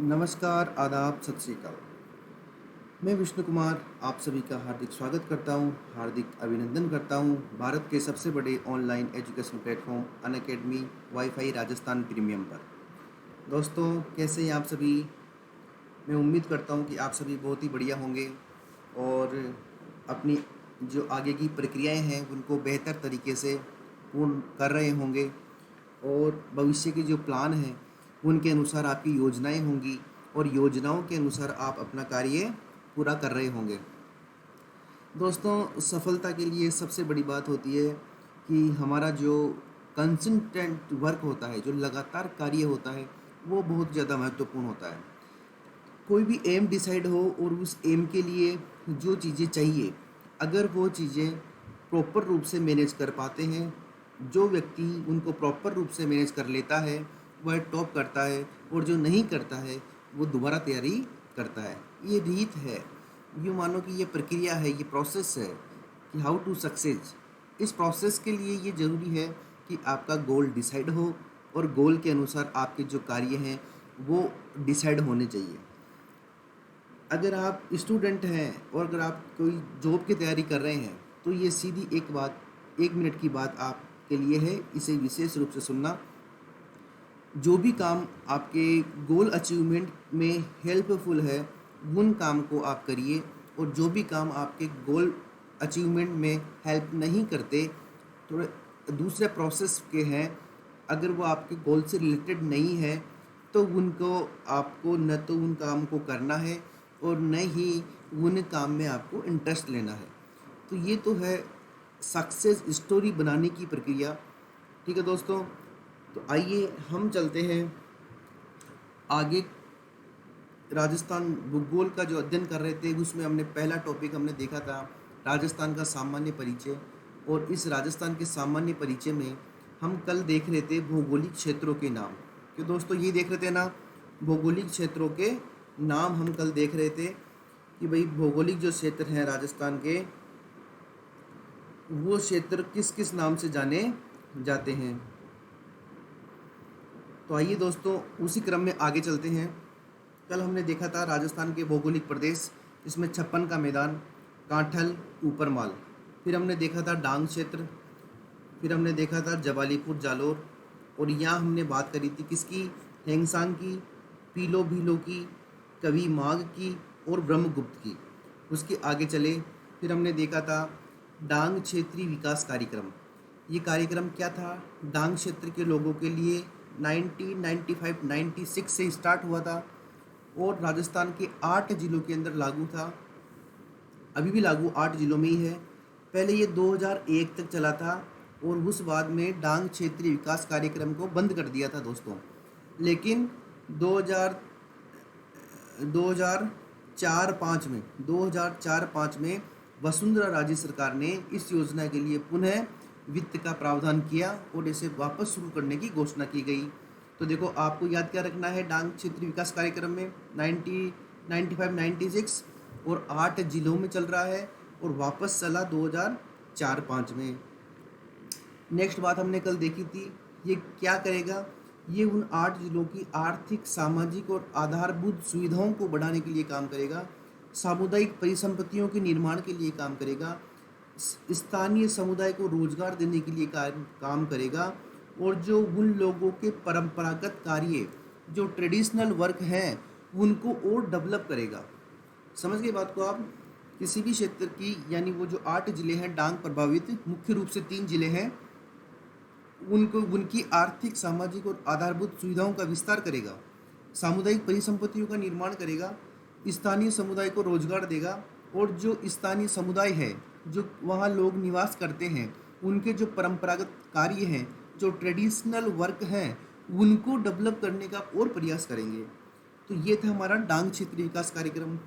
नमस्कार, आदाब, सत श्री अकाल। मैं विष्णु कुमार आप सभी का हार्दिक स्वागत करता हूं, हार्दिक अभिनंदन करता हूं भारत के सबसे बड़े online education platform Unacademy wifi Rajasthan premium पर। दोस्तों, कैसे हैं आप सभी? मैं उम्मीद करता हूं कि आप सभी बहुत ही बढ़िया होंगे और अपनी जो आगे की प्रक्रियाएं हैं उनको बेहतर तरीके से पूर्ण कर रहे होंगे और भविष्य के जो प्लान हैं उनके अनुसार आपकी योजनाएं होंगी और योजनाओं के अनुसार आप अपना कार्य पूरा कर रहे होंगे। दोस्तों, सफलता के लिए सबसे बड़ी बात होती है कि हमारा जो कंसिस्टेंट वर्क होता है, जो लगातार कार्य होता है, वो बहुत ज़्यादा महत्वपूर्ण होता है। कोई भी एम डिसाइड हो और उस एम के लिए जो चीज़ें चाहिए, अगर वो चीज़ें प्रॉपर रूप से मैनेज कर पाते हैं, जो व्यक्ति उनको प्रॉपर रूप से मैनेज कर लेता है वह टॉप करता है और जो नहीं करता है वो दोबारा तैयारी करता है। ये रीत है, यूँ मानो कि ये प्रक्रिया है, ये प्रोसेस है कि हाउ टू सक्सेस। इस प्रोसेस के लिए ये ज़रूरी है कि आपका गोल डिसाइड हो और गोल के अनुसार आपके जो कार्य हैं वो डिसाइड होने चाहिए। अगर आप स्टूडेंट हैं और अगर आप कोई जॉब की तैयारी कर रहे हैं तो ये सीधी एक बात, 1 मिनट की बात आपके लिए है, इसे विशेष रूप से सुनना। जो भी काम आपके गोल अचीवमेंट में हेल्पफुल है उन काम को आप करिए, और जो भी काम आपके गोल अचीवमेंट में हेल्प नहीं करते, थोड़े दूसरे प्रोसेस के हैं, अगर वो आपके गोल से रिलेटेड नहीं है तो उनको आपको न तो उन काम को करना है और न ही उन काम में आपको इंटरेस्ट लेना है। तो ये तो है सक्सेस स्टोरी बनाने की प्रक्रिया। ठीक है दोस्तों, तो आइए हम चलते हैं आगे। राजस्थान भूगोल का जो अध्ययन कर रहे थे उसमें हमने पहला टॉपिक हमने देखा था राजस्थान का सामान्य परिचय, और इस राजस्थान के सामान्य परिचय में हम कल देख रहे थे भौगोलिक क्षेत्रों के नाम। क्यों दोस्तों, ये देख रहे थे ना, भौगोलिक क्षेत्रों के नाम हम कल देख रहे थे कि भाई भौगोलिक जो क्षेत्र हैं राजस्थान के, वो क्षेत्र किस किस नाम से जाने जाते हैं। तो आइए दोस्तों उसी क्रम में आगे चलते हैं। कल हमने देखा था राजस्थान के भौगोलिक प्रदेश, जिसमें छप्पन का मैदान, कांठल, ऊपरमाल। फिर हमने देखा था डांग क्षेत्र, फिर हमने देखा था जवालीपुर जालोर, और यहाँ हमने बात करी थी किसकी, हेंगसांग की, पीलो भीलो की, कवि माघ की और ब्रह्मगुप्त की। उसके आगे चले, फिर हमने देखा था डांग क्षेत्रीय विकास कार्यक्रम। ये कार्यक्रम क्या था, डांग क्षेत्र के लोगों के लिए 1995-96 से स्टार्ट हुआ था और राजस्थान के 8 जिलों के अंदर लागू था। अभी भी लागू 8 जिलों में ही है। पहले ये 2001 तक चला था और उस बाद में डांग क्षेत्रीय विकास कार्यक्रम को बंद कर दिया था दोस्तों। लेकिन 2000 2004-5 में वसुंधरा राजे सरकार ने इस योजना के लिए पुनः वित्त का प्रावधान किया और इसे वापस शुरू करने की घोषणा की गई। तो देखो, आपको याद क्या रखना है, डांग क्षेत्रीय विकास कार्यक्रम में 1995-96 और 8 जिलों में चल रहा है और वापस चला 2004-5 में। नेक्स्ट बात हमने कल देखी थी, ये क्या करेगा, ये उन 8 जिलों की आर्थिक, सामाजिक और आधारभूत सुविधाओं को बढ़ाने के लिए काम करेगा, सामुदायिक परिसंपत्तियों के निर्माण के लिए काम करेगा, स्थानीय समुदाय को रोजगार देने के लिए काम करेगा, और जो उन लोगों के परंपरागत कार्य, जो ट्रेडिशनल वर्क हैं, उनको और डेवलप करेगा। समझ गए बात को आप? किसी भी क्षेत्र की, यानी वो जो 8 जिले हैं डांग प्रभावित, मुख्य रूप से 3 जिले हैं, उनको उनकी आर्थिक, सामाजिक और आधारभूत सुविधाओं का विस्तार करेगा, सामुदायिक परिसंपत्तियों का निर्माण करेगा, स्थानीय समुदाय को रोजगार देगा, और जो स्थानीय समुदाय है, जो वहाँ लोग निवास करते हैं, उनके जो परंपरागत कार्य हैं, जो ट्रेडिशनल वर्क हैं, उनको डेवलप करने का और प्रयास करेंगे। तो ये था हमारा डांग क्षेत्रीय विकास कार्यक्रम।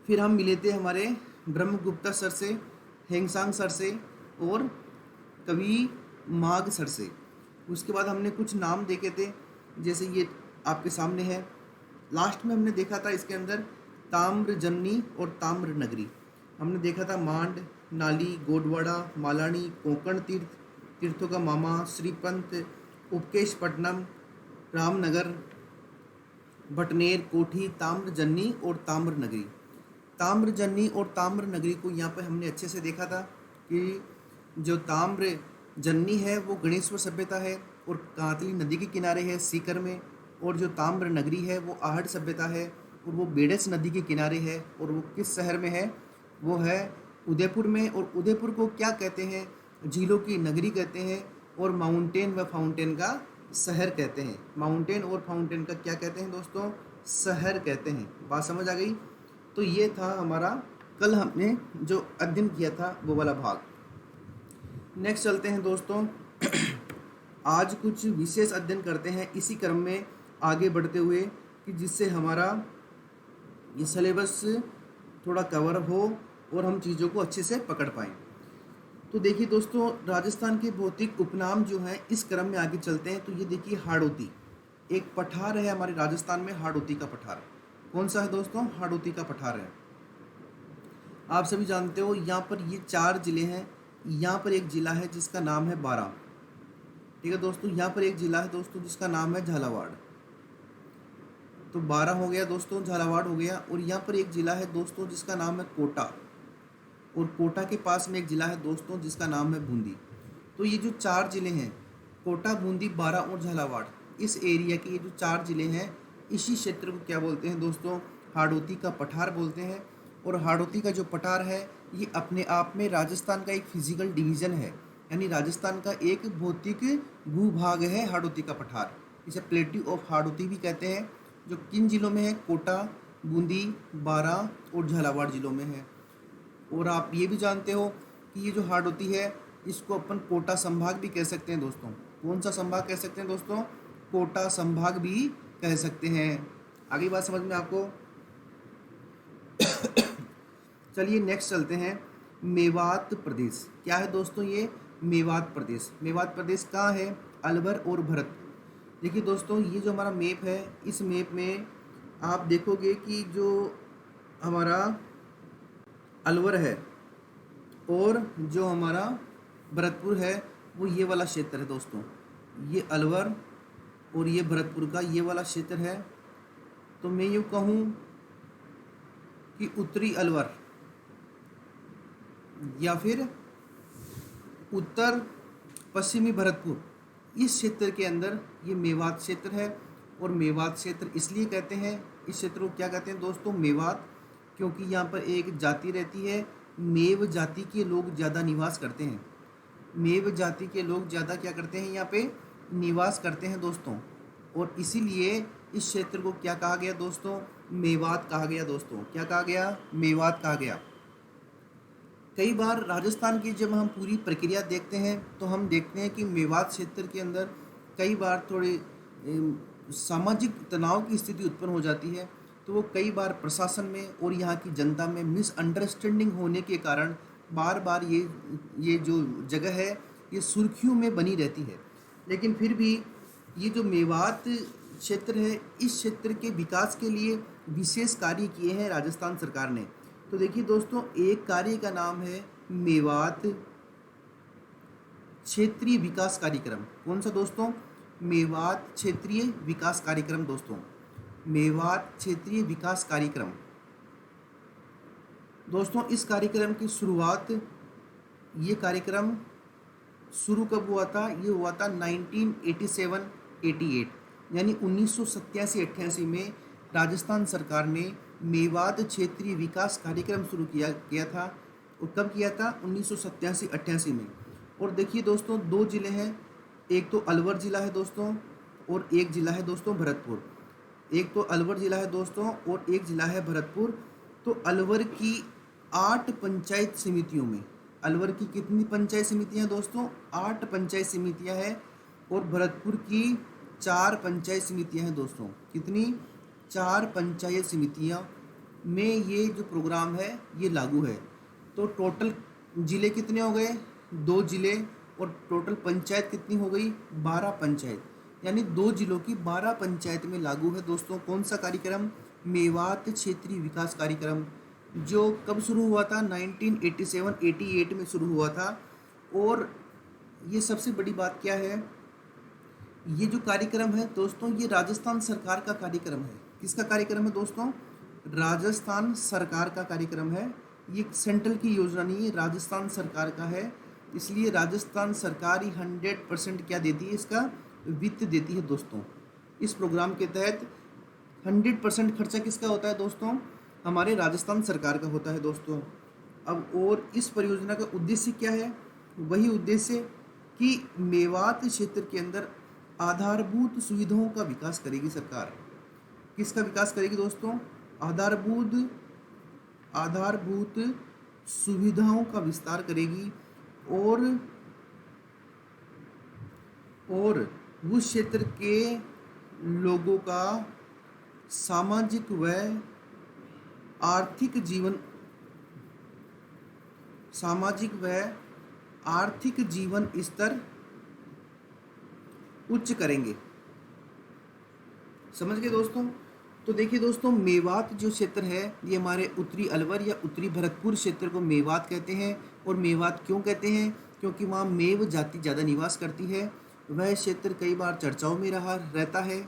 फिर हम मिले थे हमारे ब्रह्मगुप्ता सर से, हेंगसांग सर से और कवि माघ सर से। उसके बाद हमने कुछ नाम देखे थे, जैसे ये आपके सामने है। लास्ट में हमने देखा था इसके अंदर ताम्रजन्नी और ताम्र नगरी। हमने देखा था मांड, नाली, गोडवाड़ा, मालानी, कोंकण तीर्थ, तीर्थों का मामा, श्रीपंत, उपकेशपट्टनम, रामनगर, भटनेर, कोठी, ताम्रजन्नी और ताम्रनगरी। ताम्रजन्नी और ताम्रनगरी को यहाँ पर हमने अच्छे से देखा था कि जो ताम्रजन्नी है वो गणेश्वर सभ्यता है और कांतली नदी के किनारे है सीकर में, और जो ताम्रनगरी है वो आहट सभ्यता है और वो बेडस नदी के किनारे है, और वो किस शहर में है, वो है उदयपुर में। और उदयपुर को क्या कहते हैं, झीलों की नगरी कहते हैं और माउंटेन व फाउंटेन का शहर कहते हैं। माउंटेन और फाउंटेन का क्या कहते हैं दोस्तों, शहर कहते हैं। बात समझ आ गई। तो ये था हमारा कल हमने जो अध्ययन किया था वो वाला भाग। नेक्स्ट चलते हैं दोस्तों, आज कुछ विशेष अध्ययन करते हैं इसी क्रम में आगे बढ़ते हुए, कि जिससे हमारा ये सिलेबस थोड़ा कवर हो और हम चीज़ों को अच्छे से पकड़ पाएँ। तो देखिए दोस्तों, राजस्थान के भौतिक उपनाम जो हैं इस क्रम में आगे चलते हैं। तो ये देखिए हाड़ौती, एक पठार है हमारे राजस्थान में, हाड़ौती का पठार। कौन सा है दोस्तों, हाड़ौती का पठार है। आप सभी जानते हो यहाँ पर ये 4 जिले हैं। यहाँ पर एक ज़िला है जिसका नाम है बारां, ठीक है दोस्तों। यहाँ पर एक ज़िला है दोस्तों जिसका नाम है झालावाड़। तो बारां हो गया दोस्तों, झालावाड़ हो गया। और यहाँ पर एक ज़िला है दोस्तों जिसका नाम है कोटा, और कोटा के पास में एक ज़िला है दोस्तों जिसका नाम है बूंदी। तो ये जो 4 ज़िले हैं, कोटा, बूंदी, बारां और झालावाड़, इस एरिया के ये जो 4 ज़िले हैं, इसी क्षेत्र को क्या बोलते हैं दोस्तों, हाड़ौती का पठार बोलते हैं। और हाड़ौती का जो पठार है ये अपने आप में राजस्थान का एक फिजिकल डिवीज़न है, यानी राजस्थान का एक भौतिक भूभाग है हाड़ौती का पठार। इसे प्लेट्यू ऑफ हाड़ौती भी कहते हैं, जो किन जिलों में है, कोटा, बूंदी, बारां और झालावाड़ जिलों में है। और आप ये भी जानते हो कि ये जो हाड़ौती है इसको अपन कोटा संभाग भी कह सकते हैं दोस्तों। कौन सा संभाग कह सकते हैं दोस्तों, कोटा संभाग भी कह सकते हैं। आगे बात समझ में आपको। चलिए नेक्स्ट चलते हैं, मेवात प्रदेश। क्या है दोस्तों ये, मेवात प्रदेश। मेवात प्रदेश कहाँ है, अलवर और भरतपुर। देखिए दोस्तों, ये जो हमारा मैप है, इस मैप में आप देखोगे कि जो हमारा अलवर है और जो हमारा भरतपुर है वो ये वाला क्षेत्र है दोस्तों। ये अलवर और ये भरतपुर का ये वाला क्षेत्र है। तो मैं यूँ कहूँ कि उत्तरी अलवर या फिर उत्तर पश्चिमी भरतपुर, इस क्षेत्र के अंदर ये मेवात क्षेत्र है। और मेवात क्षेत्र इसलिए कहते हैं, इस क्षेत्र को क्या कहते हैं दोस्तों, मेवात, क्योंकि यहाँ पर एक जाति रहती है, मेव जाति के लोग ज़्यादा निवास करते हैं। मेव जाति के लोग ज़्यादा क्या करते हैं, यहाँ पे निवास करते हैं दोस्तों। और इसीलिए इस क्षेत्र को क्या कहा गया दोस्तों, मेवात कहा गया दोस्तों। क्या कहा गया, मेवात कहा गया। कई बार राजस्थान की जब हम पूरी प्रक्रिया देखते हैं तो हम देखते हैं कि मेवात क्षेत्र के अंदर कई बार थोड़ी सामाजिक तनाव की स्थिति उत्पन्न हो जाती है। तो वो कई बार प्रशासन में और यहाँ की जनता में मिसअंडरस्टैंडिंग होने के कारण बार बार ये जो जगह है ये सुर्खियों में बनी रहती है। लेकिन फिर भी ये जो मेवात क्षेत्र है, इस क्षेत्र के विकास के लिए विशेष कार्य किए हैं राजस्थान सरकार ने। तो देखिए दोस्तों, एक कार्य का नाम है मेवात क्षेत्रीय विकास कार्यक्रम। कौन सा दोस्तों, मेवात क्षेत्रीय विकास कार्यक्रम दोस्तों, मेवात क्षेत्रीय विकास कार्यक्रम। दोस्तों इस कार्यक्रम की शुरुआत, ये कार्यक्रम शुरू कब हुआ था, ये हुआ था 1987-88, यानी 1987-88 में राजस्थान सरकार ने मेवात क्षेत्रीय विकास कार्यक्रम शुरू किया था। और कब किया था, 1987-88 में। और देखिए दोस्तों, 2 ज़िले हैं, एक तो अलवर ज़िला है दोस्तों और एक ज़िला है दोस्तों भरतपुर। एक तो अलवर ज़िला है दोस्तों और एक ज़िला है भरतपुर। तो अलवर की 8 पंचायत समितियों में, अलवर की कितनी पंचायत समितियां हैं दोस्तों, 8 पंचायत समितियां हैं। और भरतपुर की 4 पंचायत समितियां हैं दोस्तों। कितनी, 4 पंचायत समितियां में ये जो प्रोग्राम है ये लागू है। तो टोटल ज़िले कितने हो गए, 2 ज़िले, और टोटल पंचायत कितनी हो गई, 12 पंचायत, यानी 2 ज़िलों की 12 पंचायत में लागू है दोस्तों कौन सा कार्यक्रम, मेवात क्षेत्रीय विकास कार्यक्रम, जो कब शुरू हुआ था, 1987-88 में शुरू हुआ था। और ये सबसे बड़ी बात क्या है, ये जो कार्यक्रम है दोस्तों ये राजस्थान सरकार का कार्यक्रम है। किसका कार्यक्रम है दोस्तों? राजस्थान सरकार का कार्यक्रम है। ये सेंट्रल की योजना नहीं है, राजस्थान सरकार का है। इसलिए राजस्थान सरकार ही 100% क्या देती है, इसका वित्त देती है दोस्तों। इस प्रोग्राम के तहत 100% खर्चा किसका होता है दोस्तों? हमारे राजस्थान सरकार का होता है दोस्तों। अब और इस परियोजना का उद्देश्य क्या है? वही उद्देश्य कि मेवात क्षेत्र के अंदर आधारभूत सुविधाओं का विकास करेगी सरकार। किसका विकास करेगी दोस्तों? आधारभूत सुविधाओं का विस्तार करेगी और उस क्षेत्र के लोगों का सामाजिक व आर्थिक जीवन स्तर उच्च करेंगे। समझ गए दोस्तों? तो देखिए दोस्तों, मेवात जो क्षेत्र है ये हमारे उत्तरी अलवर या उत्तरी भरतपुर क्षेत्र को मेवात कहते हैं। और मेवात क्यों कहते हैं? क्योंकि वहाँ मेव जाति ज़्यादा निवास करती है। वह क्षेत्र कई बार चर्चाओं में रहता है।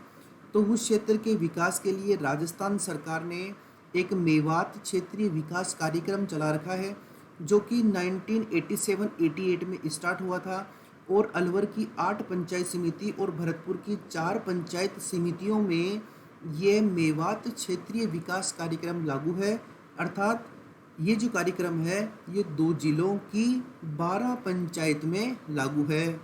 तो उस क्षेत्र के विकास के लिए राजस्थान सरकार ने एक मेवात क्षेत्रीय विकास कार्यक्रम चला रखा है, जो कि 1987-88 में स्टार्ट हुआ था। और अलवर की 8 पंचायत समिति और भरतपुर की 4 पंचायत समितियों में ये मेवात क्षेत्रीय विकास कार्यक्रम लागू है। अर्थात ये जो कार्यक्रम है ये 2 जिलों की 12 पंचायत में लागू है।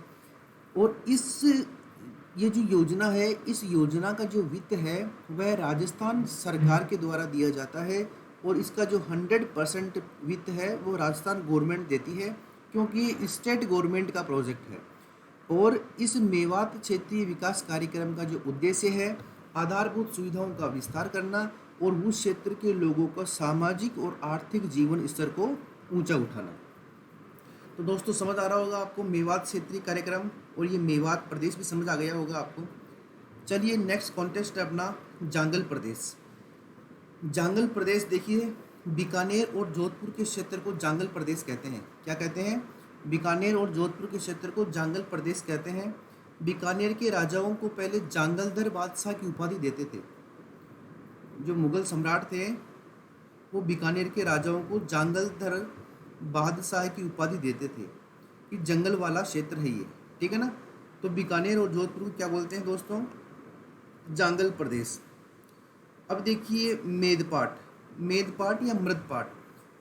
और ये जो योजना है, इस योजना का जो वित्त है वह राजस्थान सरकार के द्वारा दिया जाता है। और इसका जो 100% वित्त है वो राजस्थान गवर्नमेंट देती है, क्योंकि ये स्टेट गवर्नमेंट का प्रोजेक्ट है। और इस मेवात क्षेत्रीय विकास कार्यक्रम का जो उद्देश्य है आधारभूत सुविधाओं का विस्तार करना और उस क्षेत्र के लोगों का सामाजिक और आर्थिक जीवन स्तर को ऊंचा उठाना। तो दोस्तों समझ आ रहा होगा आपको मेवात क्षेत्रीय कार्यक्रम, और ये मेवात प्रदेश भी समझ आ गया होगा आपको। चलिए नेक्स्ट कॉन्टेस्ट है अपना जांगल प्रदेश। जांगल प्रदेश देखिए, बीकानेर और जोधपुर के क्षेत्र को जांगल प्रदेश कहते हैं। क्या कहते हैं? बीकानेर और जोधपुर के क्षेत्र को जांगल प्रदेश कहते हैं। बीकानेर के राजाओं को पहले जांगलधर बादशाह की उपाधि देते थे। जो मुगल सम्राट थे वो बीकानेर के राजाओं को जांगलधर बादशाह की उपाधि देते थे कि जंगल वाला क्षेत्र है ये, ठीक है ना। तो बीकानेर और जोधपुर को क्या बोलते हैं दोस्तों? जांगल प्रदेश। अब देखिए मेदपाट या मृदपाट,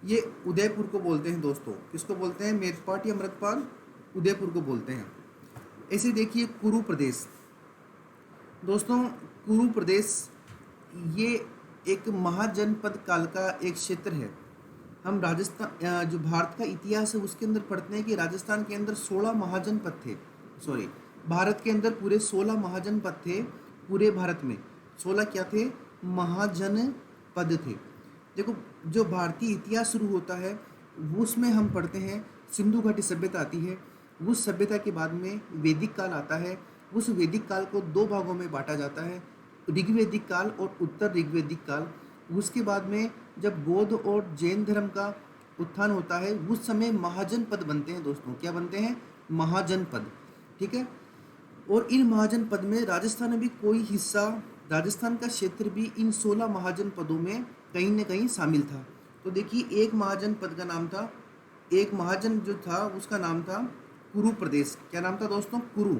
ये उदयपुर को बोलते हैं दोस्तों। किसको बोलते हैं? मेदपाट या मृदपाट उदयपुर को बोलते हैं। ऐसे देखिए कुरु प्रदेश। दोस्तों कुरु प्रदेश ये एक महाजनपद काल का एक क्षेत्र है। हम राजस्थान जो भारत का इतिहास है उसके अंदर पढ़ते हैं कि राजस्थान के अंदर 16 महाजनपद थे। भारत के अंदर पूरे 16 महाजनपद थे। पूरे भारत में 16 क्या थे? महाजनपद थे। देखो, जो भारतीय इतिहास शुरू होता है उसमें हम पढ़ते हैं सिंधु घाटी सभ्यता आती है। उस सभ्यता के बाद में वैदिक काल आता है। उस वैदिक काल को 2 भागों में बांटा जाता है, ऋग्वैदिक काल और उत्तर ऋग्वैदिक काल। उसके बाद में जब बौद्ध और जैन धर्म का उत्थान होता है उस समय महाजनपद बनते हैं दोस्तों। क्या बनते हैं? महाजनपद, ठीक है। और इन महाजनपद में राजस्थान में भी कोई हिस्सा, राजस्थान का क्षेत्र भी इन 16 महाजनपदों में कहीं न कहीं शामिल था। तो देखिए एक महाजनपद का नाम था, एक महाजन जो था उसका नाम था कुरु प्रदेश। क्या नाम था दोस्तों? कुरु।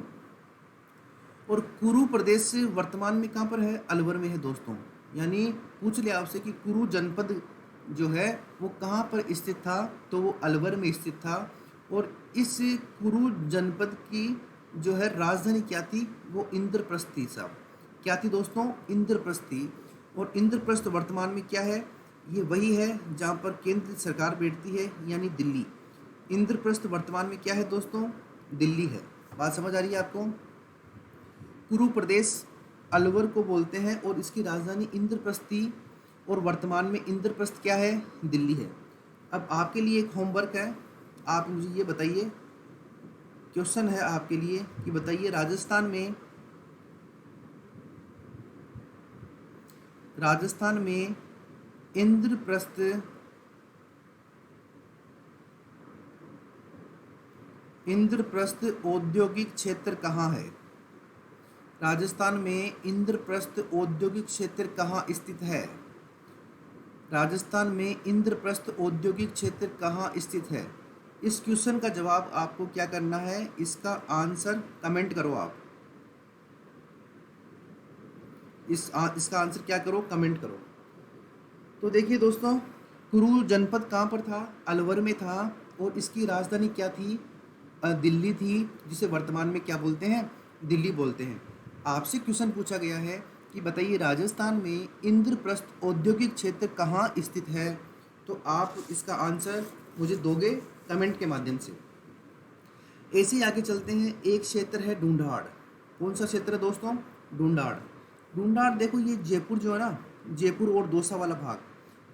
और कुरु प्रदेश वर्तमान में कहाँ पर है? अलवर में है दोस्तों। यानी पूछ लिया आपसे कि कुरु जनपद जो है वो कहाँ पर स्थित था, तो वो अलवर में स्थित था। और इस कुरु जनपद की जो है राजधानी क्या थी? वो इंद्रप्रस्थ थी साहब। क्या थी दोस्तों? इंद्रप्रस्थ थी। और इंद्रप्रस्थ वर्तमान में क्या है? ये वही है जहाँ पर केंद्र सरकार बैठती है, यानी दिल्ली। इंद्रप्रस्थ वर्तमान में क्या है दोस्तों? दिल्ली है। बात समझ आ रही है आपको? कुरु प्रदेश अलवर को बोलते हैं और इसकी राजधानी इंद्रप्रस्थ थी। और वर्तमान में इंद्रप्रस्थ क्या है? दिल्ली है। अब आपके लिए एक होमवर्क है, आप मुझे ये बताइए, क्वेश्चन है आपके लिए कि बताइए राजस्थान में इंद्रप्रस्थ औद्योगिक क्षेत्र कहाँ है? राजस्थान में इंद्रप्रस्थ औद्योगिक क्षेत्र कहाँ स्थित है? राजस्थान में इंद्रप्रस्थ औद्योगिक क्षेत्र कहाँ स्थित है? इस क्वेश्चन का जवाब आपको क्या करना है, इसका आंसर कमेंट करो आप। इसका आंसर क्या करो, कमेंट करो। तो देखिए दोस्तों, कुरू जनपद कहाँ पर था? अलवर में था। और इसकी राजधानी क्या थी? दिल्ली थी, जिसे वर्तमान में क्या बोलते हैं? दिल्ली बोलते हैं। आपसे क्वेश्चन पूछा गया है कि बताइए राजस्थान में इंद्रप्रस्थ औद्योगिक क्षेत्र कहाँ स्थित है? तो आप इसका आंसर मुझे दोगे कमेंट के माध्यम से। ऐसे ही आगे चलते हैं। एक क्षेत्र है ढूंढाड़। कौन सा क्षेत्र है दोस्तों? ढूंढाड़। ढूंढाड़ देखो, ये जयपुर जो है ना, जयपुर और दौसा वाला भाग,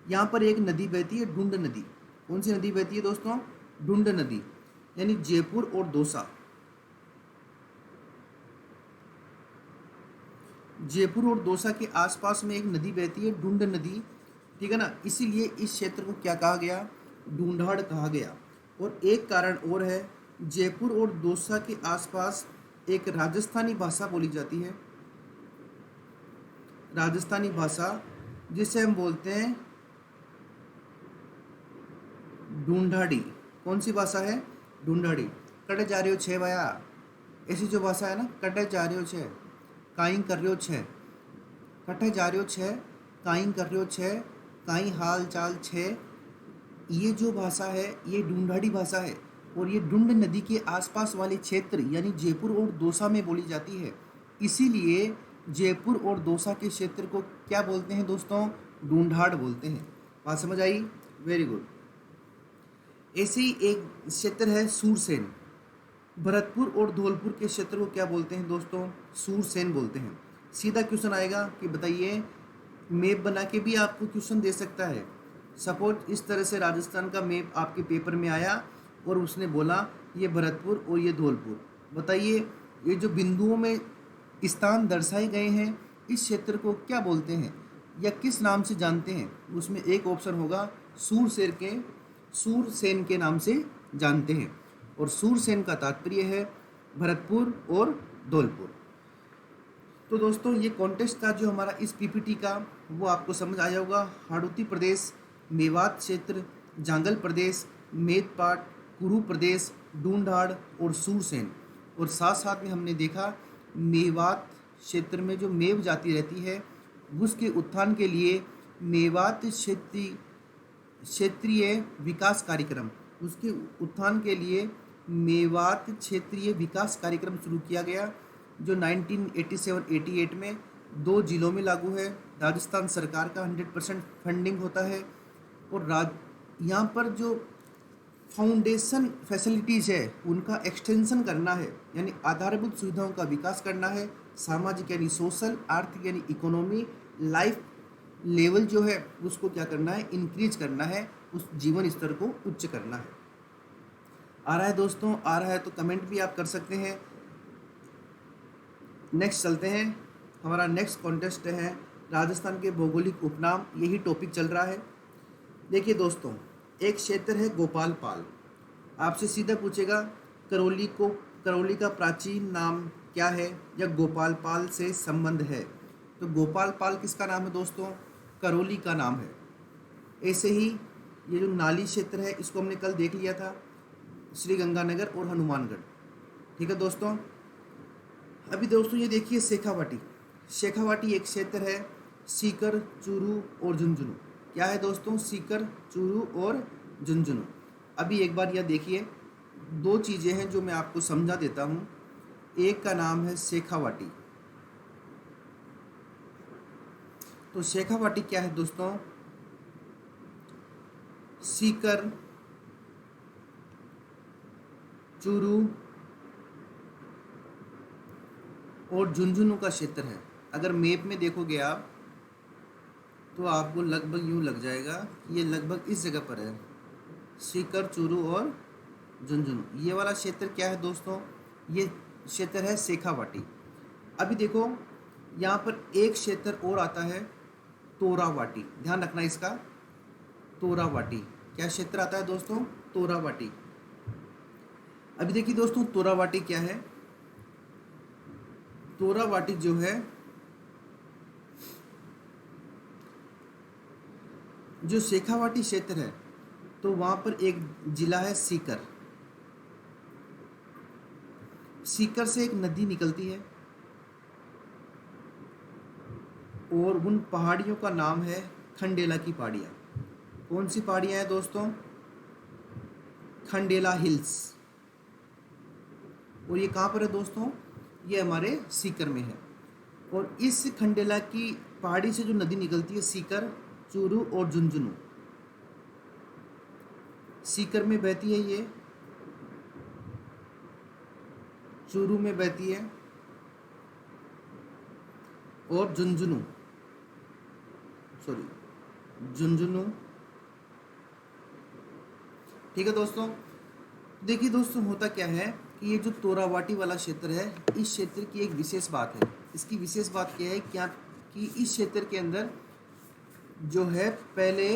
यहाँ पर एक नदी बहती है, ढूंढ नदी। कौन सी नदी बहती है दोस्तों? ढूंढ नदी। यानी जयपुर और दौसा, जयपुर और दौसा के आसपास में एक नदी बहती है, ढूंढ नदी। ठीक है ना, इसीलिए इस क्षेत्र को क्या कहा गया? ढूंढाड़ कहा गया। और एक कारण और है, जयपुर और दौसा के आसपास एक राजस्थानी भाषा बोली जाती है, राजस्थानी भाषा, जिसे हम बोलते हैं ढूंढाड़ी। कौन सी भाषा है? ढूंढाड़ी। कटे जा रहे हो छः भया, ऐसी जो भाषा है ना, कटे जा रहे हो छः, काई कर रहे हो छः, कटे जा रहे हो छः, काई कर रहे हो छः, काई हाल चाल छः, ये जो भाषा है ये ढूंढाड़ी भाषा है। और ये ढूंढ नदी के आसपास वाले क्षेत्र यानी जयपुर और दौसा में बोली जाती है। इसीलिए जयपुर और दौसा के क्षेत्र को क्या बोलते हैं दोस्तों? ढूंढाड़ बोलते हैं। बात समझ आई? Very good. ऐसे ही एक क्षेत्र है सूरसेन। भरतपुर और धौलपुर के क्षेत्र को क्या बोलते हैं दोस्तों? सूरसेन बोलते हैं। सीधा क्वेश्चन आएगा कि बताइए, मैप बना के भी आपको क्वेश्चन दे सकता है। सपोज इस तरह से राजस्थान का मैप आपके पेपर में आया और उसने बोला ये भरतपुर और ये धौलपुर, बताइए ये जो बिंदुओं में स्थान दर्शाए गए हैं इस क्षेत्र को क्या बोलते हैं या किस नाम से जानते हैं? उसमें एक ऑप्शन होगा सूरसेन के नाम से जानते हैं। और सूरसेन का तात्पर्य है भरतपुर और धौलपुर। तो दोस्तों, ये कॉन्टेस्ट था जो हमारा इस पीपीटी का, वो आपको समझ आया होगा। हाड़ौती प्रदेश, मेवात क्षेत्र, जांगल प्रदेश, मेदपाट, कुरु प्रदेश, ढूंढाड़ और सूरसेन। और साथ साथ में हमने देखा मेवात क्षेत्र में जो मेव जाति रहती है उसके उत्थान के लिए मेवात क्षेत्रीय विकास कार्यक्रम, उसके उत्थान के लिए मेवात क्षेत्रीय विकास कार्यक्रम शुरू किया गया, जो 1987-88 में 2 जिलों में लागू है। राजस्थान सरकार का 100% फंडिंग होता है। और यहाँ पर जो फाउंडेशन फैसिलिटीज़ है उनका एक्सटेंशन करना है, यानी आधारभूत सुविधाओं का विकास करना है। सामाजिक यानी सोशल, आर्थिक यानी इकोनॉमी, लाइफ लेवल जो है उसको क्या करना है? इंक्रीज करना है, उस जीवन स्तर को उच्च करना है। आ रहा है दोस्तों? आ रहा है तो कमेंट भी आप कर सकते हैं। नेक्स्ट चलते हैं। हमारा नेक्स्ट कॉन्टेस्ट है राजस्थान के भौगोलिक उपनाम, यही टॉपिक चल रहा है। देखिए दोस्तों, एक क्षेत्र है गोपालपाल। आपसे सीधा पूछेगा करौली का प्राचीन नाम क्या है या गोपालपाल से संबंध है? तो गोपालपाल किसका नाम है दोस्तों? करौली का नाम है। ऐसे ही ये जो नाली क्षेत्र है इसको हमने कल देख लिया था, श्री गंगानगर और हनुमानगढ़। ठीक है दोस्तों। अभी दोस्तों ये देखिए शेखावाटी। शेखावाटी एक क्षेत्र है, सीकर, चूरू और झुंझुनू। क्या है दोस्तों? सीकर, चूरू और झुंझुनू। अभी एक बार यह देखिए, 2 चीज़ें हैं जो मैं आपको समझा देता हूँ। एक का नाम है शेखावाटी। तो शेखावाटी क्या है दोस्तों? सीकर, चूरू और झुंझुनू का क्षेत्र है। अगर मैप में देखोगे आप तो आपको लगभग यूँ लग जाएगा कि ये लगभग इस जगह पर है, सीकर, चूरू और झुंझुनू। ये वाला क्षेत्र क्या है दोस्तों? ये क्षेत्र है शेखावाटी। अभी देखो यहाँ पर एक क्षेत्र और आता है तोरावाटी, ध्यान रखना इसका। तोरावाटी क्या क्षेत्र आता है दोस्तों? तोरावाटी। अभी देखिए दोस्तों, तोरावाटी क्या है? तोरावाटी जो है, जो शेखावाटी क्षेत्र है, तो वहाँ पर एक जिला है सीकर। सीकर से एक नदी निकलती है और उन पहाड़ियों का नाम है खंडेला की पहाड़ियाँ। कौन सी पहाड़ियाँ हैं दोस्तों? खंडेला हिल्स। और ये कहाँ पर है दोस्तों? ये हमारे सीकर में है। और इस खंडेला की पहाड़ी से जो नदी निकलती है, सीकर, चूरू और झुंझुनू, सीकर में बहती है ये, चूरू में बहती है और झुंझुनू ठीक है दोस्तों। देखिए दोस्तों, होता क्या है कि ये जो तोरावाटी वाला क्षेत्र है, इस क्षेत्र की एक विशेष बात है। इसकी विशेष बात क्या है क्या कि इस क्षेत्र के अंदर जो है पहले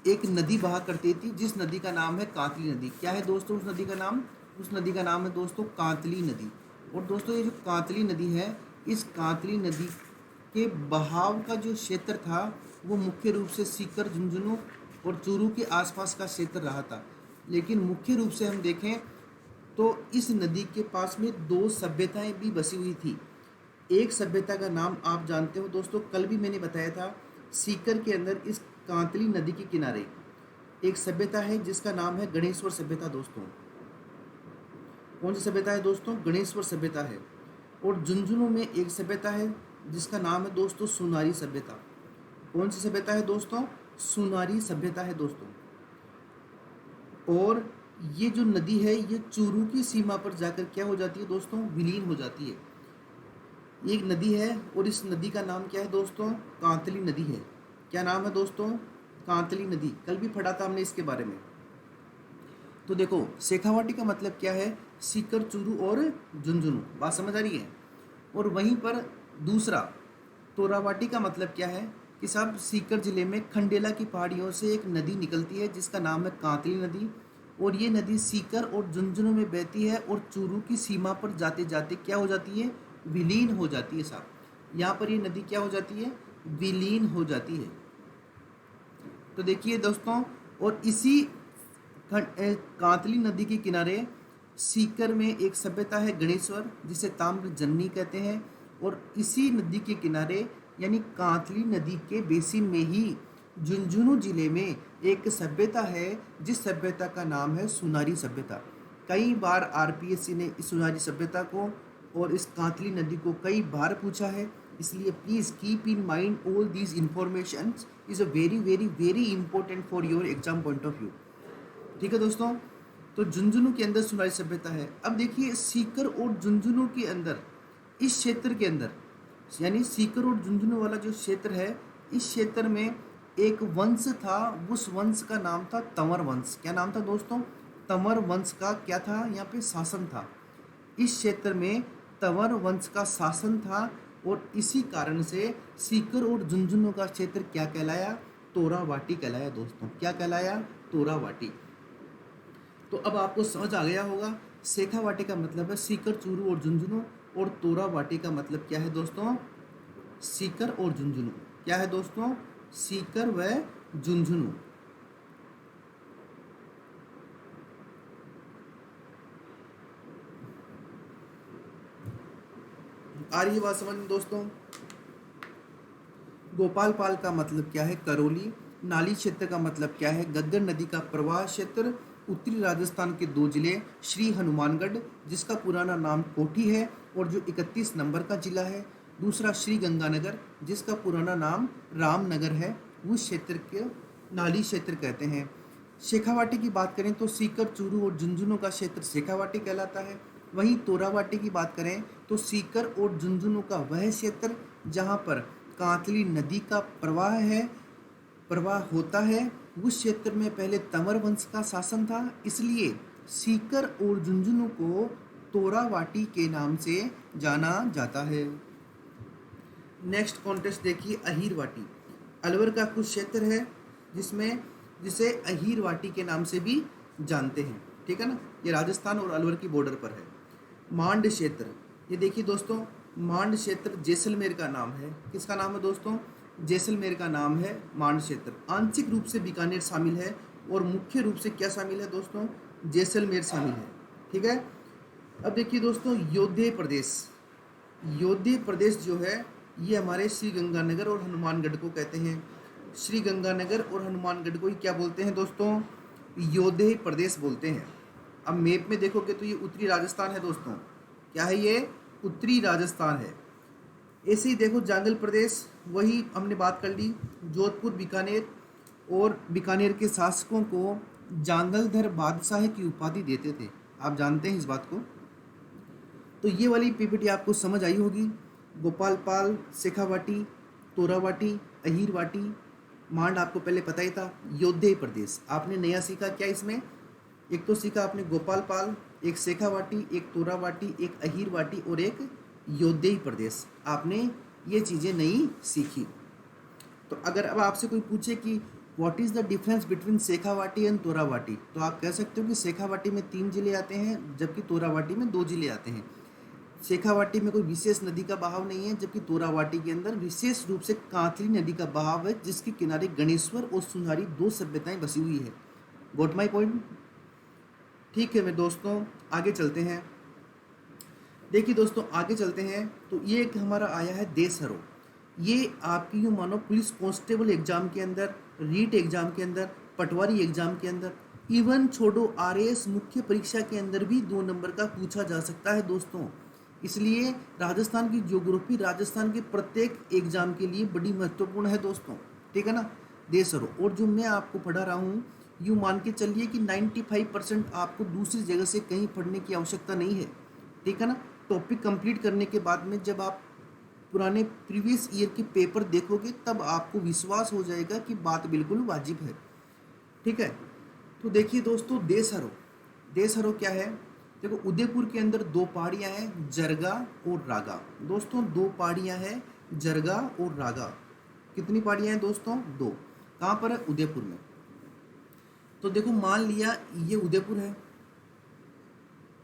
एक नदी बहा करती थी, जिस नदी का नाम है कांतली नदी। क्या है दोस्तों उस नदी का नाम? उस नदी का नाम है दोस्तों कांतली नदी। और दोस्तों ये जो कांतली नदी है, इस कांतली नदी के बहाव का जो क्षेत्र था वो मुख्य रूप से सीकर, झुंझुनू और चूरू के आसपास का क्षेत्र रहा था। लेकिन मुख्य रूप से हम देखें तो इस नदी के पास में दो सभ्यताएं भी बसी हुई थी। एक सभ्यता का नाम आप जानते हो दोस्तों, कल भी मैंने बताया था, सीकर के अंदर इस कांतली नदी के किनारे एक सभ्यता है जिसका नाम है गणेश्वर सभ्यता। दोस्तों कौन सी सभ्यता है दोस्तों? गणेश्वर सभ्यता है। और झुंझुनू में एक सभ्यता है जिसका नाम है दोस्तों सुनारी सभ्यता। कौन सी सभ्यता है दोस्तों? सुनारी सभ्यता है दोस्तों। और ये जो नदी है ये चूरू की सीमा पर जाकर क्या हो जाती है दोस्तों? विलीन हो जाती है। एक नदी है और इस नदी का नाम क्या है दोस्तों? कांतली नदी है। क्या नाम है दोस्तों? कांतली नदी। कल भी पढ़ा था हमने इसके बारे में। तो देखो, शेखावाटी का मतलब क्या है? सीकर, चूरू और झुंझुनू। बात समझ आ रही है? और वहीं पर दूसरा तोरावाटी का मतलब क्या है कि साहब सीकर जिले में खंडेला की पहाड़ियों से एक नदी निकलती है जिसका नाम है कांतली नदी। और ये नदी सीकर और झुंझुनू में बहती है और चूरू की सीमा पर जाते जाते क्या हो जाती है? विलीन हो जाती है साहब। यहाँ पर ये नदी क्या हो जाती है? विलीन हो जाती है। तो देखिए दोस्तों, और इसी कांतली नदी के किनारे सीकर में एक सभ्यता है गणेश्वर, जिसे ताम्र जननी कहते हैं। और इसी नदी के किनारे यानी कांतली नदी के बेसिन में ही झुंझुनू जिले में एक सभ्यता है जिस सभ्यता का नाम है सुनारी सभ्यता। कई बार आरपीएससी ने इस सुनारी सभ्यता को और इस कांतली नदी को कई बार पूछा है, इसलिए please keep in mind all these information is a very very very important for your exam point of view. ठीक है दोस्तों, तो झुंझुनू के अंदर सुनारी सभ्यता है। अब देखिए सीकर और झुंझुनू के अंदर, इस क्षेत्र के अंदर यानी सीकर और झुंझुनू वाला जो क्षेत्र है, इस क्षेत्र में एक वंश था, उस वंश का नाम था तंवर वंश। क्या नाम था दोस्तों? तंवर वंश का क्या था? यहाँ पे शासन था। इस क्षेत्र में तंवर वंश का शासन था और इसी कारण से सीकर और झुंझुनू का क्षेत्र क्या कहलाया? तोरावाटी कहलाया दोस्तों। क्या कहलाया? तोरावाटी। तो अब आपको समझ आ गया होगा, शेखावाटी का मतलब है सीकर, चूरू और झुंझुनू, और तोरावाटी का मतलब क्या है दोस्तों? सीकर और झुंझुनू। क्या है दोस्तों? सीकर व झुंझुनू। आ रही है बात समझ में दोस्तों? गोपालपाल का मतलब क्या है? करौली। नाली क्षेत्र का मतलब क्या है? गग्गर नदी का प्रवाह क्षेत्र। उत्तरी राजस्थान के दो जिले, श्री हनुमानगढ़ जिसका पुराना नाम कोठी है और जो 31 नंबर का जिला है। दूसरा श्री गंगानगर जिसका पुराना नाम रामनगर है, उस क्षेत्र के नाली क्षेत्र कहते हैं। शेखावाटी की बात करें तो सीकर, चूरू और झुंझुनू का क्षेत्र शेखावाटी कहलाता है। वहीं तोरावाटी की बात करें तो सीकर और झुंझुनू का वह क्षेत्र जहाँ पर कांतली नदी का प्रवाह होता है, उस क्षेत्र में पहले तंवर वंश का शासन था, इसलिए सीकर और झुंझुनू को तोरावाटी के नाम से जाना जाता है। नेक्स्ट कॉन्टेस्ट देखिए, अहीरवाटी। अलवर का कुछ क्षेत्र है जिसे अहीरवाटी के नाम से भी जानते हैं। ठीक है ना, ये राजस्थान और अलवर की बॉर्डर पर है। मांड क्षेत्र, ये देखिए दोस्तों, मांड क्षेत्र जैसलमेर का नाम है। किसका नाम है दोस्तों? जैसलमेर का नाम है मांड क्षेत्र। आंशिक रूप से बीकानेर शामिल है और मुख्य रूप से क्या शामिल है दोस्तों? जैसलमेर शामिल है। ठीक है। अब देखिए दोस्तों, योध्य प्रदेश। योध्य प्रदेश जो है ये हमारे श्री गंगानगर और हनुमानगढ़ को कहते हैं। श्री गंगानगर और हनुमानगढ़ को ही क्या बोलते हैं दोस्तों? योध्य प्रदेश बोलते हैं। अब मैप में देखोगे तो ये उत्तरी राजस्थान है दोस्तों। क्या है ये? उत्तरी राजस्थान है। ऐसे ही देखो जांगल प्रदेश, वही हमने बात कर ली। जोधपुर, बीकानेर, और बीकानेर के शासकों को जांगलधर बादशाह की उपाधि देते थे। आप जानते हैं इस बात को। तो ये वाली पीपीटी आपको समझ आई होगी। गोपालपाल, शेखावाटी, तोरावाटी, अहीरवाटी, मांड आपको पहले पता ही था। योध्य प्रदेश आपने नया सीखा क्या इसमें? एक तो सीखा आपने गोपालपाल, एक शेखावाटी, एक तोरावाटी, एक अहीरवाटी और एक योध्य प्रदेश। आपने ये चीज़ें नई सीखी। तो अगर अब आपसे कोई पूछे कि what is the difference between Shekhawati and Torawati, तो आप कह सकते हो कि शेखावाटी में 3 जिले आते हैं जबकि तोरावाटी में 2 जिले आते हैं। शेखावाटी में कोई विशेष नदी का बहाव नहीं है, जबकि तोरावाटी के अंदर विशेष रूप से कांतली नदी का बहाव है, जिसके किनारे गणेश्वर और सुनारी 2 सभ्यताएं बसी हुई है। Got my point? ठीक है मेरे दोस्तों, आगे चलते हैं। देखिए दोस्तों, आगे चलते हैं तो ये एक हमारा आया है देशहरो। ये आपकी यूँ मानो पुलिस कांस्टेबल एग्जाम के अंदर, रीट एग्जाम के अंदर, पटवारी एग्जाम के अंदर, इवन छोड़ो आरएएस मुख्य परीक्षा के अंदर भी 2 नंबर का पूछा जा सकता है दोस्तों। इसलिए राजस्थान की ज्योग्राफी राजस्थान के प्रत्येक एग्जाम के लिए बड़ी महत्वपूर्ण है दोस्तों। ठीक है ना? देशहरो। और जो मैं आपको पढ़ा रहा हूँ, यूँ मान के चलिए कि 95% आपको दूसरी जगह से कहीं पढ़ने की आवश्यकता नहीं है। ठीक है ना? टॉपिक कंप्लीट करने के बाद में जब आप पुराने प्रीवियस ईयर के पेपर देखोगे तब आपको विश्वास हो जाएगा कि बात बिल्कुल वाजिब है। ठीक है। तो देखिए दोस्तों, देशहरो। देशहरो क्या है? देखो, उदयपुर के अंदर 2 पहाड़ियाँ हैं, जरगा और रागा। दोस्तों 2 पहाड़ियाँ हैं, जरगा और रागा। कितनी पहाड़ियाँ हैं दोस्तों? 2। कहाँ पर है? उदयपुर में। तो देखो, मान लिया ये उदयपुर है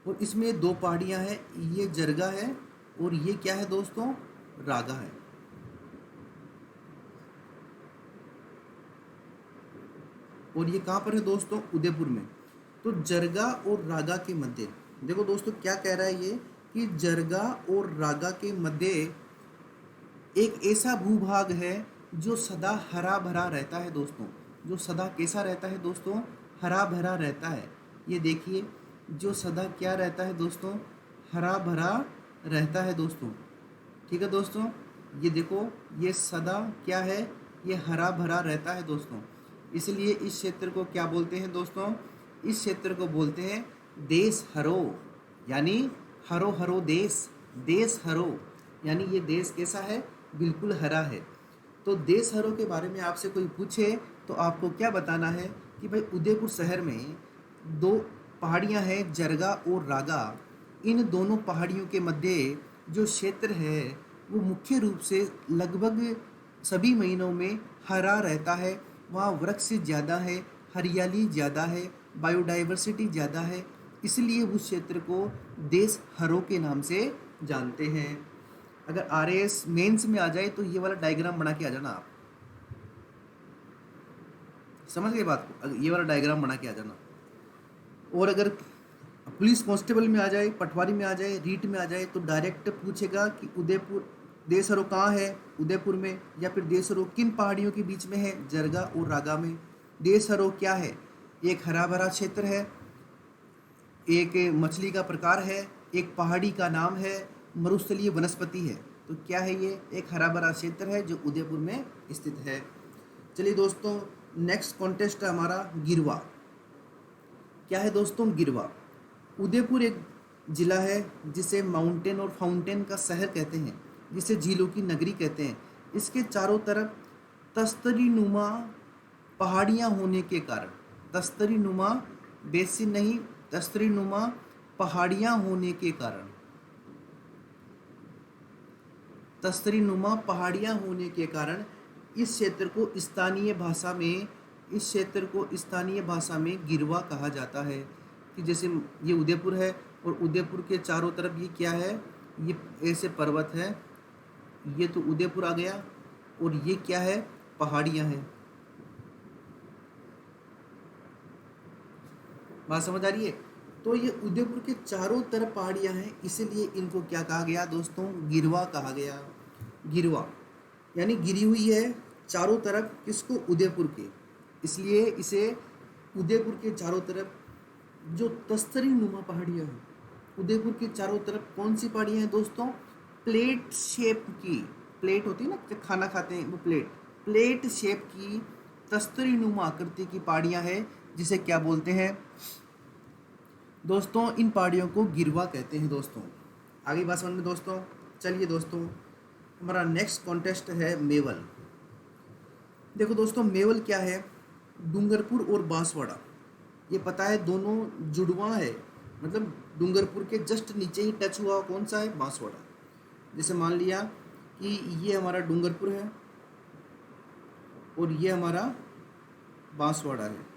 और इसमें 2 पहाड़ियाँ हैं, ये जरगा है और ये क्या है दोस्तों? रागा है। और ये कहाँ पर है दोस्तों? उदयपुर में। तो जरगा और रागा के मध्य, देखो दोस्तों क्या कह रहा है ये कि जरगा और रागा के मध्य एक ऐसा भूभाग है जो सदा हरा भरा रहता है दोस्तों। जो सदा कैसा रहता है दोस्तों? हरा भरा रहता है। ये देखिए, जो सदा क्या रहता है दोस्तों? हरा भरा रहता है दोस्तों। ठीक है दोस्तों, ये देखो, ये सदा क्या है? ये हरा भरा रहता है दोस्तों। इसलिए इस क्षेत्र को क्या बोलते हैं दोस्तों? इस क्षेत्र को बोलते हैं देश हरो, यानी हरो हरो देश। देश हरो यानी ये देश कैसा है? बिल्कुल हरा है। तो देश हरो के बारे में आपसे कोई पूछे तो आपको क्या बताना है कि भाई उदयपुर शहर में 2 पहाड़ियाँ हैं, जरगा और रागा। इन दोनों पहाड़ियों के मध्य जो क्षेत्र है वो मुख्य रूप से लगभग सभी महीनों में हरा रहता है। वहाँ वृक्ष ज़्यादा है, हरियाली ज़्यादा है, बायोडाइवर्सिटी ज़्यादा है, इसलिए उस क्षेत्र को देश हरो के नाम से जानते हैं। अगर आरएएस मेंस में आ जाए तो ये वाला डायग्राम बना के आ जाना। आप समझ गए बात को? ये वाला डायग्राम बना के आ जाना। और अगर पुलिस कांस्टेबल में आ जाए, पटवारी में आ जाए, रीट में आ जाए तो डायरेक्ट पूछेगा कि उदयपुर देशहरो कहाँ है? उदयपुर में। या फिर देशहरो किन पहाड़ियों के बीच में है? जरगा और रागा में। देशहरो क्या है? एक हरा भरा क्षेत्र है, एक मछली का प्रकार है, एक पहाड़ी का नाम है, मरुस्थलीय वनस्पति है। तो क्या है ये? एक हरा भरा क्षेत्र है जो उदयपुर में स्थित है। चलिए दोस्तों, नेक्स्ट कॉन्टेस्ट है हमारा गिरवा। क्या है दोस्तों? गिरवा। उदयपुर एक ज़िला है जिसे माउंटेन और फाउंटेन का शहर कहते हैं, जिसे झीलों की नगरी कहते हैं। इसके चारों तरफ तस्तरी नुमा पहाड़ियाँ होने के कारण, तस्तरी नुमा बेसिन नहीं, तस्तरी नुमा पहाड़ियाँ होने के कारण, तस्तरी नुमा पहाड़ियाँ होने के कारण इस क्षेत्र को स्थानीय भाषा में, इस क्षेत्र को स्थानीय भाषा में गिरवा कहा जाता है। कि जैसे ये उदयपुर है और उदयपुर के चारों तरफ ये क्या है? ये ऐसे पर्वत है, ये तो उदयपुर आ गया, और ये क्या है, पहाड़ियाँ हैं। बात समझ आ रही है? तो ये उदयपुर के चारों तरफ पहाड़ियाँ हैं, इसीलिए इनको क्या कहा गया दोस्तों, गिरवा कहा गया। गिरवा यानी गिरी हुई है चारों तरफ, किसको, उदयपुर के, इसलिए इसे उदयपुर के चारों तरफ जो तस्तरी नुमा पहाड़ियाँ हैं, उदयपुर के चारों तरफ कौन सी पहाड़ियाँ हैं दोस्तों, प्लेट शेप की, प्लेट होती है ना जब खाना खाते हैं वो प्लेट, प्लेट शेप की तस्तरी नुमा आकृति की पहाड़ियाँ हैं, जिसे क्या बोलते हैं दोस्तों, इन पहाड़ियों को गिरवा कहते हैं दोस्तों। आगे बात समझ में दोस्तों। चलिए दोस्तों, हमारा नेक्स्ट कॉन्टेस्ट है मेवल। देखो दोस्तों, मेवल क्या है, डूंगरपुर और बांसवाड़ा, ये पता है दोनों जुड़वा है, मतलब डूंगरपुर के जस्ट नीचे ही टच हुआ कौन सा है, बांसवाड़ा। जैसे मान लिया कि ये हमारा डूंगरपुर है और ये हमारा बांसवाड़ा है,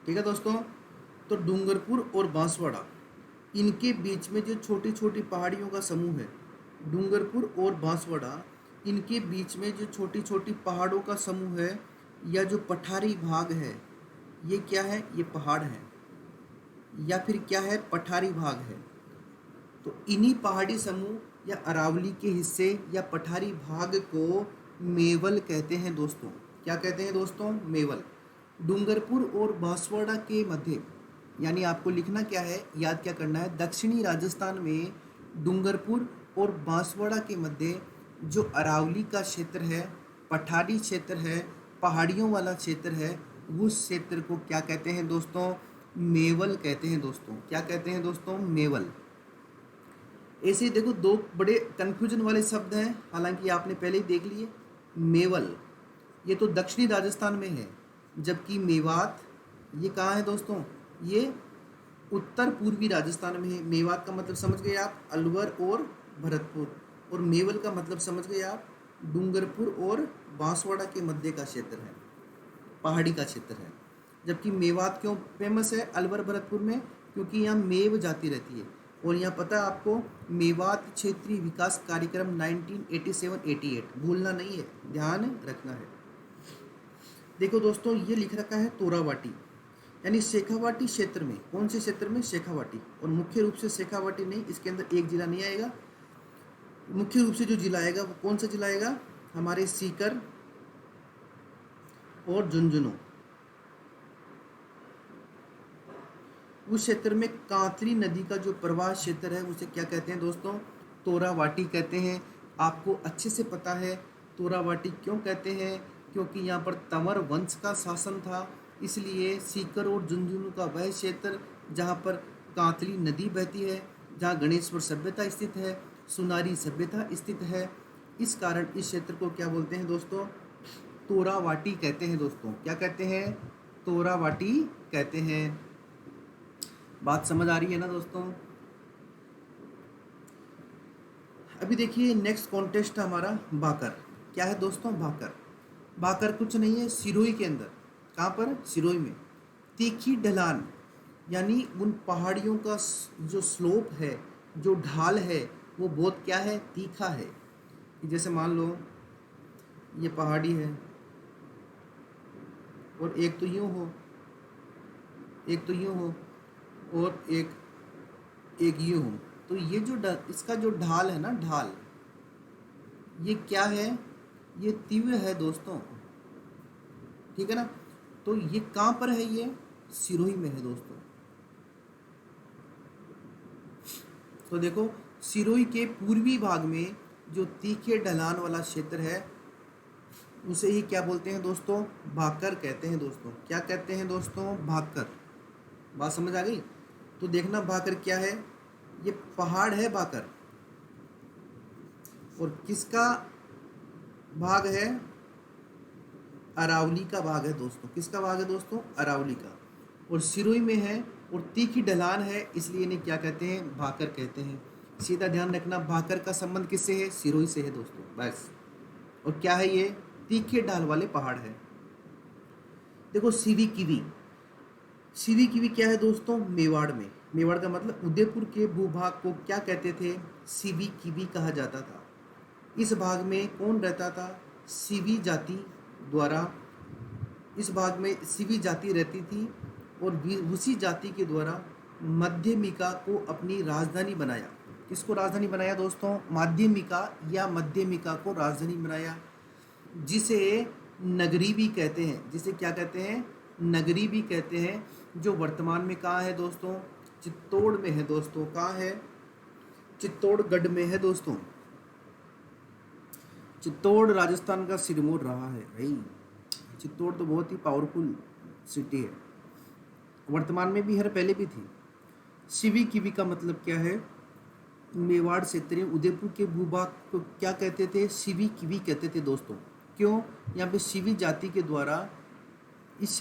ठीक है दोस्तों। तो डूंगरपुर और बांसवाड़ा, इनके बीच में जो छोटी छोटी पहाड़ियों का समूह है, डूंगरपुर और बांसवाड़ा, इनके बीच में जो छोटी छोटी पहाड़ों का समूह है, या जो पठारी भाग है, ये क्या है, ये पहाड़ है, या फिर क्या है, पठारी भाग है। तो इन्हीं पहाड़ी समूह या अरावली के हिस्से या पठारी भाग को मेवल कहते हैं दोस्तों। क्या कहते हैं दोस्तों, मेवल। डूंगरपुर और बांसवाड़ा के मध्य, यानी आपको लिखना क्या है, याद क्या करना है, दक्षिणी राजस्थान में डूंगरपुर और बांसवाड़ा के मध्य जो अरावली का क्षेत्र है, पठारी क्षेत्र है, पहाड़ियों वाला क्षेत्र है, उस क्षेत्र को क्या कहते हैं दोस्तों, मेवल कहते हैं दोस्तों। क्या कहते हैं दोस्तों, मेवल। ऐसे ही देखो, दो बड़े कन्फ्यूजन वाले शब्द हैं, हालांकि आपने पहले ही देख लिए। मेवल ये तो दक्षिणी राजस्थान में है, जबकि मेवात ये कहाँ है दोस्तों, ये उत्तर पूर्वी राजस्थान में है। मेवात का मतलब समझ गए आप, अलवर और भरतपुर, और मेवल का मतलब समझ गए आप, डूंगरपुर और बांसवाड़ा के मध्य का क्षेत्र है, पहाड़ी का क्षेत्र है। जबकि मेवात क्यों फेमस है अलवर भरतपुर में, क्योंकि यहाँ मेव जाती रहती है। और यहाँ पता है आपको, मेवात क्षेत्रीय विकास कार्यक्रम 1987-88, भूलना नहीं है, ध्यान रखना है। देखो दोस्तों, ये लिख रखा है तोरावाटी, यानी शेखावाटी क्षेत्र में, कौन से क्षेत्र में, शेखावाटी। और मुख्य रूप से शेखावाटी नहीं, इसके अंदर एक जिला नहीं आएगा, मुख्य रूप से जो जिला आएगा वो कौन सा जिला आएगा, हमारे सीकर और झुंझुनू। उस क्षेत्र में कांतली नदी का जो प्रवाह क्षेत्र है उसे क्या कहते हैं दोस्तों, तोरावाटी कहते हैं। आपको अच्छे से पता है तोरावाटी क्यों कहते हैं, क्योंकि यहाँ पर तंवर वंश का शासन था, इसलिए सीकर और झुंझुनू का वह क्षेत्र जहाँ पर कांतली नदी बहती है, जहाँ गणेश्वर सभ्यता स्थित है, सुनारी सभ्यता स्थित है, इस कारण इस क्षेत्र को क्या बोलते हैं दोस्तों, तोरावाटी कहते हैं दोस्तों। क्या कहते हैं, तोरावाटी कहते हैं। बात समझ आ रही है ना दोस्तों। अभी देखिए नेक्स्ट कॉन्टेस्ट है हमारा भाकर। क्या है दोस्तों, भाकर। भाकर कुछ नहीं है, सिरोही के अंदर, कहाँ पर, सिरोही में तीखी ढलान, यानी उन पहाड़ियों का जो स्लोप है, जो ढाल है, वो बहुत क्या है, तीखा है। जैसे मान लो ये पहाड़ी है और एक तो यूँ हो, एक तो यूँ हो, और एक यूँ हो, तो ये जो इसका जो ढाल है ना, ढाल, ये क्या है, ये तीव्र है दोस्तों, ठीक है ना। तो ये कहाँ पर है, ये सिरोही में है दोस्तों। तो देखो, सिरोही के पूर्वी भाग में जो तीखे ढलान वाला क्षेत्र है उसे ही क्या बोलते हैं दोस्तों, भाकर कहते हैं दोस्तों। क्या कहते हैं दोस्तों, भाकर। बात समझ आ गई। तो देखना भाकर क्या है, ये पहाड़ है भाकर, और किसका भाग है, अरावली का भाग है दोस्तों। किसका भाग है दोस्तों, अरावली का, और सिरोही में है और तीखी ढलान है, इसलिए इन्हें क्या कहते हैं, भाकर कहते हैं। सीधा ध्यान रखना, भाकर का संबंध किससे है, सिरोही से है दोस्तों, बस। और क्या है, ये तीखे ढाल वाले पहाड़ है। देखो सीवी कीवी, सीवी कीवी क्या है दोस्तों? मेवाड़ में। मेवाड़ का मतलब उदयपुर के भूभाग को क्या कहते थे? सीवी कीवी कहा जाता था। इस भाग में कौन रहता था? सीवी जाति द्वारा। इस भाग में सीवी जाति रहती थी और उसी जाति के द्वारा मध्यमिका को अपनी राजधानी बनाया। किसको राजधानी बनाया दोस्तों? माध्यमिका या मध्यमिका को राजधानी बनाया, जिसे नगरी भी कहते हैं। जिसे क्या कहते हैं? नगरी भी कहते हैं। जो वर्तमान में कहाँ है दोस्तों? चित्तौड़ में है दोस्तों। कहाँ है? चित्तौड़गढ़ में है दोस्तों। चित्तौड़ राजस्थान का सिरमौर रहा है भाई। चित्तौड़ तो बहुत ही पावरफुल सिटी है, वर्तमान में भी है, पहले भी थी। सिवी किवी का मतलब क्या है? मेवाड़ क्षेत्रीय उदयपुर के भूभाग को क्या कहते थे? सिवी किवी कहते थे दोस्तों। क्यों? यहाँ पे सिवी जाति के द्वारा इस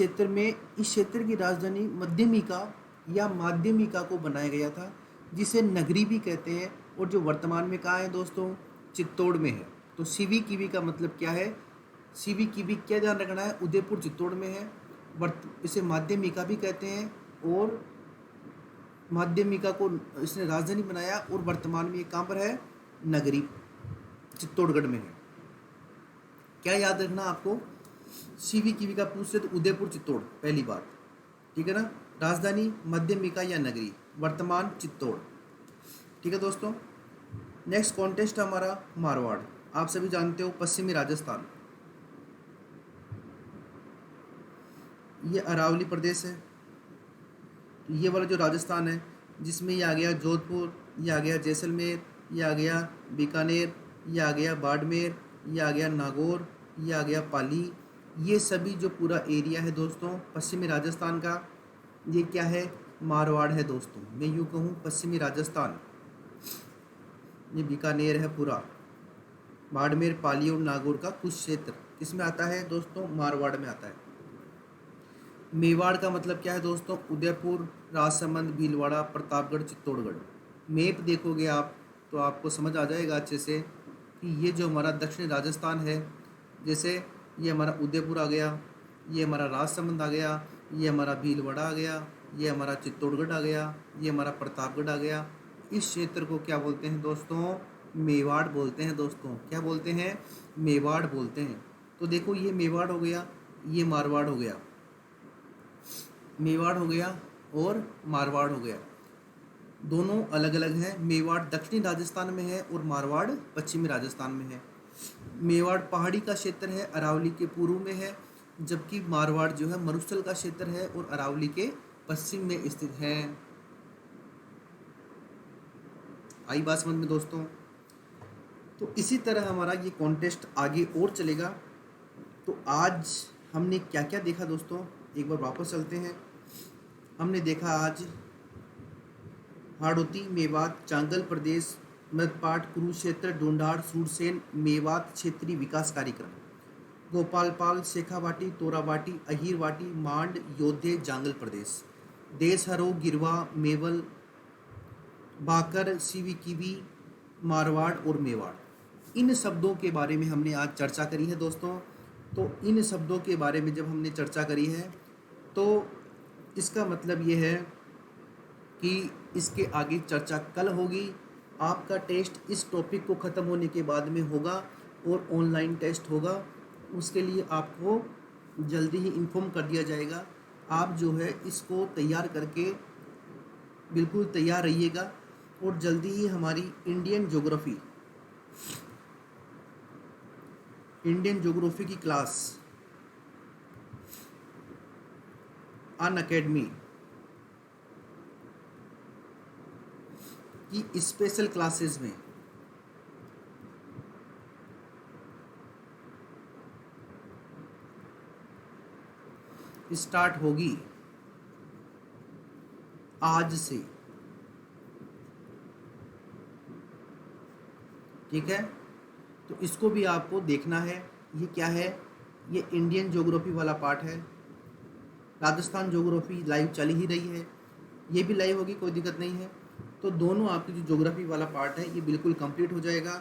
क्षेत्र की राजधानी मध्यमिका या माध्यमिका को बनाया गया था, जिसे नगरी भी कहते हैं, और जो वर्तमान में कहाँ है दोस्तों? चित्तौड़ में है। तो सीवी कीवी का मतलब क्या है? सीवी कीवी क्या ध्यान रखना है? उदयपुर चित्तौड़ में है। इसे माध्यमिका भी कहते हैं, और माध्यमिका को इसने राजधानी बनाया, और वर्तमान में ये कहाँ पर है? नगरी चित्तौड़गढ़ में है। क्या याद रखना आपको? सीवी कीवी का पूछ रहे तो उदयपुर चित्तौड़ पहली बात, ठीक है ना। राजधानी मध्यमिका या नगरी, वर्तमान चित्तौड़, ठीक है दोस्तों। नेक्स्ट कॉन्टेस्ट हमारा मारवाड़। आप सभी जानते हो पश्चिमी राजस्थान, ये अरावली प्रदेश है। तो ये वाला जो राजस्थान है, जिसमें ये आ गया जोधपुर, ये आ गया जैसलमेर, ये आ गया बीकानेर, ये आ गया बाड़मेर, ये आ गया नागौर, ये आ गया पाली। ये सभी जो पूरा एरिया है दोस्तों पश्चिमी राजस्थान का, ये क्या है? मारवाड़ है दोस्तों। मैं यूँ कहूँ पश्चिमी राजस्थान, ये बीकानेर है पूरा। बाड़मेर, पाली और नागौर का कुछ क्षेत्र किसमें आता है दोस्तों? मारवाड़ में आता है। मेवाड़ का मतलब क्या है दोस्तों? उदयपुर, राजसमंद, भीलवाड़ा, प्रतापगढ़, चित्तौड़गढ़। मैप देखोगे आप तो आपको समझ आ जाएगा अच्छे से कि ये जो हमारा दक्षिणी राजस्थान है, जैसे ये हमारा उदयपुर आ गया, ये हमारा राजसमंद आ गया, ये हमारा भीलवाड़ा आ गया, ये हमारा चित्तौड़गढ़ आ गया, ये हमारा प्रतापगढ़ आ गया। इस क्षेत्र को क्या बोलते हैं दोस्तों? मेवाड़ बोलते हैं दोस्तों। क्या बोलते हैं? मेवाड़ बोलते हैं। तो देखो ये मेवाड़ हो गया, ये मारवाड़ हो गया। मेवाड़ हो गया और मारवाड़ हो गया, दोनों अलग अलग हैं। मेवाड़ दक्षिणी राजस्थान में है और मारवाड़ पश्चिमी राजस्थान में है। मेवाड़ पहाड़ी का क्षेत्र है, अरावली के पूर्व में है, जबकि मारवाड़ जो है मरुस्थल का क्षेत्र है और अरावली के पश्चिम में स्थित है। आई बात समझ में दोस्तों? तो इसी तरह हमारा ये कॉन्टेस्ट आगे और चलेगा। तो आज हमने क्या क्या देखा दोस्तों, एक बार वापस चलते हैं। हमने देखा आज हाड़ौती, मेवात, चांगल प्रदेश, मध्यपाट, कुरुक्षेत्र, ढूंढाड़, सूरसेन, मेवात क्षेत्रीय विकास कार्यक्रम, गोपालपाल, शेखावाटी, तोरावाटी, अहीरवाटी, मांड, योद्धे, जांगल प्रदेश, देश हरो, गिरवा, मेवल, बाकर, सीवी कीवी, मारवाड़ और मेवाड़। इन शब्दों के बारे में हमने आज चर्चा करी है दोस्तों। तो इन शब्दों के बारे में जब हमने चर्चा करी है तो इसका मतलब ये है कि इसके आगे चर्चा कल होगी। आपका टेस्ट इस टॉपिक को ख़त्म होने के बाद में होगा और ऑनलाइन टेस्ट होगा। उसके लिए आपको जल्दी ही इन्फॉर्म कर दिया जाएगा। आप जो है इसको तैयार करके बिल्कुल तैयार रहिएगा और जल्दी ही हमारी इंडियन ज्योग्राफी की क्लास अनअकैडमी की स्पेशल क्लासेस में स्टार्ट होगी आज से, ठीक है। तो इसको भी आपको देखना है। ये क्या है? ये इंडियन ज्योग्राफी वाला पार्ट है। राजस्थान ज्योग्राफी लाइव चली ही रही है, ये भी लाइव होगी, कोई दिक्कत नहीं है। तो दोनों आपकी जो ज्योग्राफी वाला पार्ट है ये बिल्कुल कंप्लीट हो जाएगा।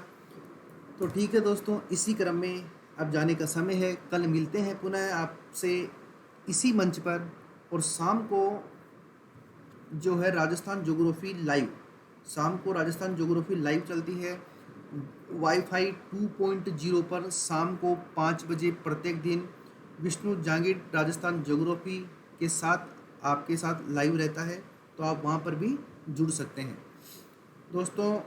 तो ठीक है दोस्तों, इसी क्रम में अब जाने का समय है। कल मिलते हैं पुनः आपसे इसी मंच पर और शाम को जो है राजस्थान ज्योग्राफी लाइव, शाम को राजस्थान ज्योग्राफी लाइव चलती है वाईफाई 2.0 पर शाम को 5 बजे प्रत्येक दिन। विष्णु जांगीर राजस्थान ज्योग्राफी के साथ आपके साथ लाइव रहता है, तो आप वहाँ पर भी जुड़ सकते हैं। दोस्तों,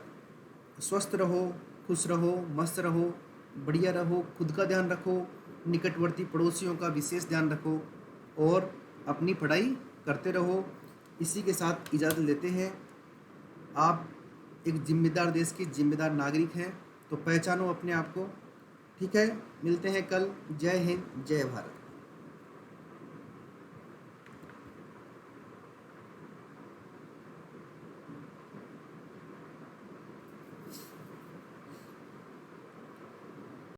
स्वस्थ रहो, खुश रहो, मस्त रहो, बढ़िया रहो, खुद का ध्यान रखो, निकटवर्ती पड़ोसियों का विशेष ध्यान रखो और अपनी पढ़ाई करते रहो। इसी के साथ इजाज़त लेते हैं। आप एक जिम्मेदार देश के जिम्मेदार नागरिक हैं, तो पहचानो अपने आप को। ठीक है, मिलते हैं कल। जय हिंद, जय भारत।